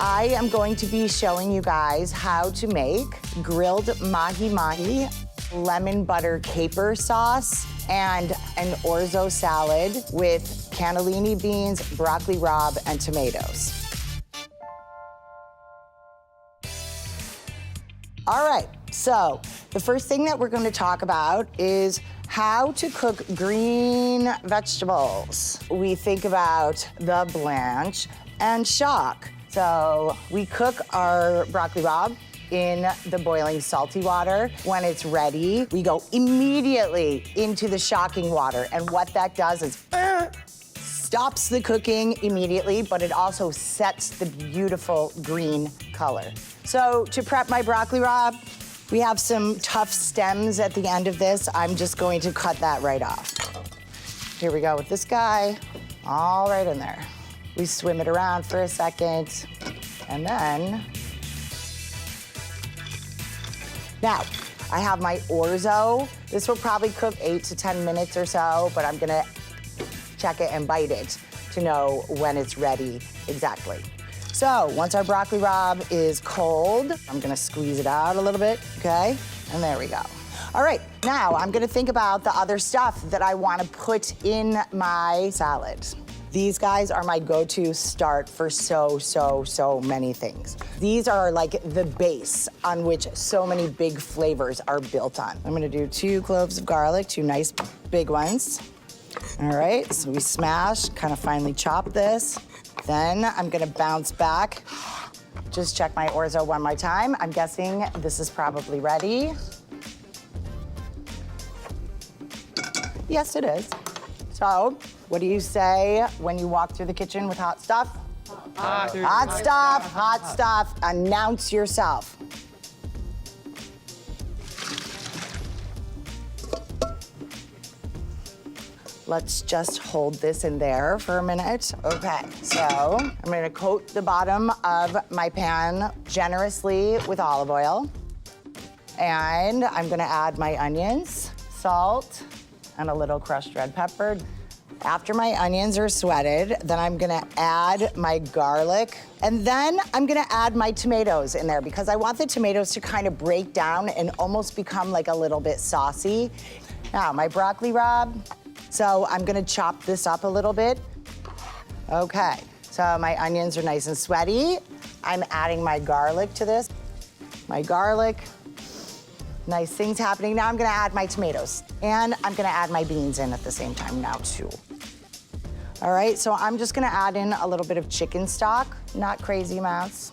I am going to be showing you guys how to make grilled mahi-mahi, lemon butter caper sauce, and an orzo salad with cannellini beans, broccoli rabe, and tomatoes. All right, so the first thing that we're going to talk about is how to cook green vegetables. We think about the blanch and shock. So we cook our broccoli rabe in the boiling salty water. When it's ready, we go immediately into the shocking water. And what that does is stops the cooking immediately, but it also sets the beautiful green color. So to prep my broccoli rabe, we have some tough stems at the end of this. I'm just going to cut that right off. Here we go with this guy, all right in there. We swim it around for a second, and then, now, I have my orzo. This will probably cook 8 to 10 minutes or so, but I'm gonna check it and bite it to know when it's ready exactly. So once our broccoli rabe is cold, I'm gonna squeeze it out a little bit, okay? And there we go. All right, now I'm gonna think about the other stuff that I wanna put in my salad. These guys are my go-to start for so many things. These are like the base on which so many big flavors are built on. I'm gonna do 2 cloves of garlic, 2 nice big ones. All right, so we smash, kind of finely chop this. Then I'm gonna bounce back. Just check my orzo one more time. I'm guessing this is probably ready. Yes, it is. So, what do you say when you walk through the kitchen with hot stuff? Hot stuff, hot stuff. Announce yourself. Let's just hold this in there for a minute. Okay, so I'm gonna coat the bottom of my pan generously with olive oil. And I'm gonna add my onions, salt, and a little crushed red pepper. After my onions are sweated, then I'm gonna add my garlic, and then I'm gonna add my tomatoes in there because I want the tomatoes to kind of break down and almost become like a little bit saucy. Now, my broccoli rabe. So I'm gonna chop this up a little bit. Okay, so my onions are nice and sweaty. I'm adding my garlic to this. My garlic. Nice things happening. Now I'm gonna add my tomatoes. And I'm gonna add my beans in at the same time now too. All right, so I'm just gonna add in a little bit of chicken stock, not crazy amounts.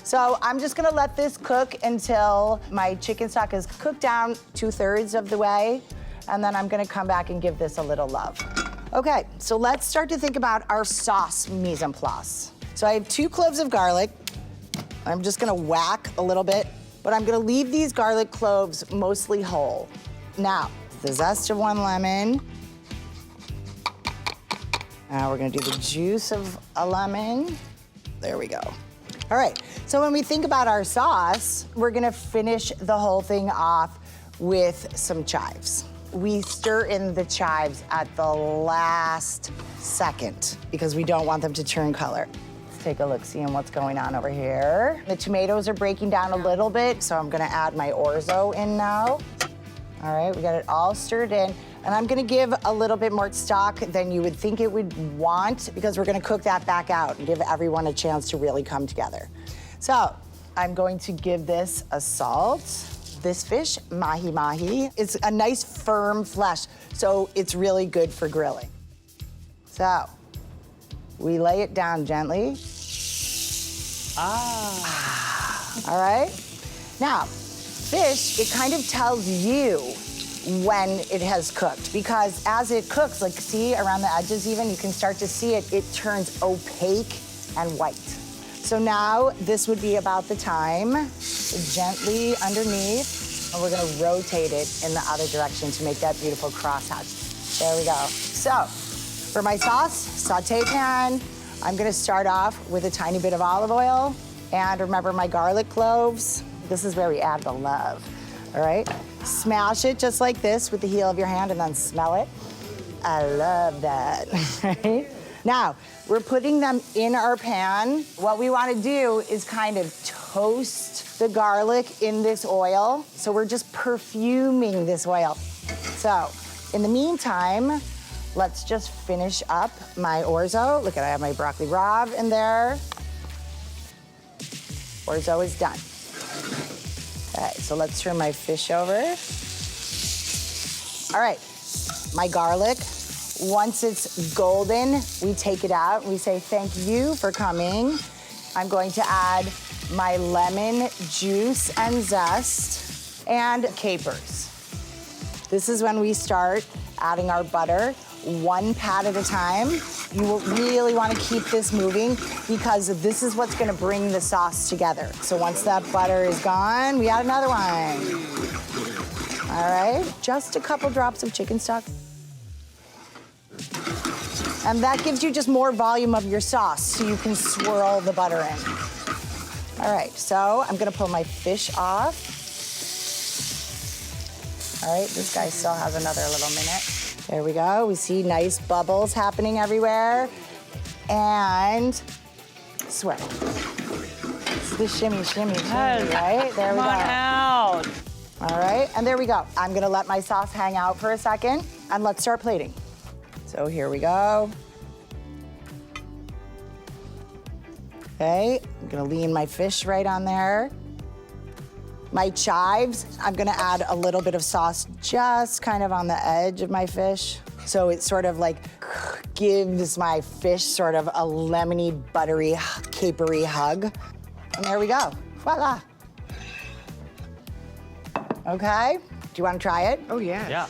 So I'm just gonna let this cook until my chicken stock is cooked down 2/3 of the way, and then I'm gonna come back and give this a little love. Okay, so let's start to think about our sauce mise en place. So I have 2 cloves of garlic. I'm just gonna whack a little bit, but I'm gonna leave these garlic cloves mostly whole. Now, the zest of 1 lemon. Now we're gonna do the juice of a lemon. There we go. All right, so when we think about our sauce, we're gonna finish the whole thing off with some chives. We stir in the chives at the last second because we don't want them to turn color. Let's take a look, seeing what's going on over here. The tomatoes are breaking down a little bit, so I'm gonna add my orzo in now. All right, we got it all stirred in. And I'm gonna give a little bit more stock than you would think it would want because we're gonna cook that back out and give everyone a chance to really come together. So I'm going to give this a salt. This fish, mahi-mahi, is a nice firm flesh, so it's really good for grilling. So we lay it down gently. All right. Now, fish, it kind of tells you when it has cooked because as it cooks, like see around the edges even, you can start to see it turns opaque and white. So now this would be about the time, gently underneath, and we're gonna rotate it in the other direction to make that beautiful crosshatch. There we go. So for my sauce, saute pan, I'm gonna start off with a tiny bit of olive oil, and remember my garlic cloves. This is where we add the love, all right? Smash it just like this with the heel of your hand and then smell it. I love that, right? Now, we're putting them in our pan. What we want to do is kind of toast the garlic in this oil. So we're just perfuming this oil. So, in the meantime, let's just finish up my orzo. Look at, I have my broccoli rabe in there. Orzo is done. Okay, so let's turn my fish over. All right, my garlic. Once it's golden, we take it out. We say, thank you for coming. I'm going to add my lemon juice and zest and capers. This is when we start adding our butter, one pat at a time. You will really want to keep this moving because this is what's going to bring the sauce together. So once that butter is gone, we add another one. All right, just a couple drops of chicken stock. And that gives you just more volume of your sauce so you can swirl the butter in. All right, so I'm gonna pull my fish off. All right, this guy still has another little minute. There we go. We see nice bubbles happening everywhere. And sweat. It's the shimmy, shimmy, shimmy, right? There we go. Come on out. All right, and there we go. I'm gonna let my sauce hang out for a second, and let's start plating. So here we go. Okay, I'm gonna lean my fish right on there. My chives, I'm gonna add a little bit of sauce just kind of on the edge of my fish. So it sort of like gives my fish sort of a lemony, buttery, capery hug. And there we go, voila. Okay, do you wanna try it? Oh, yeah. Yeah.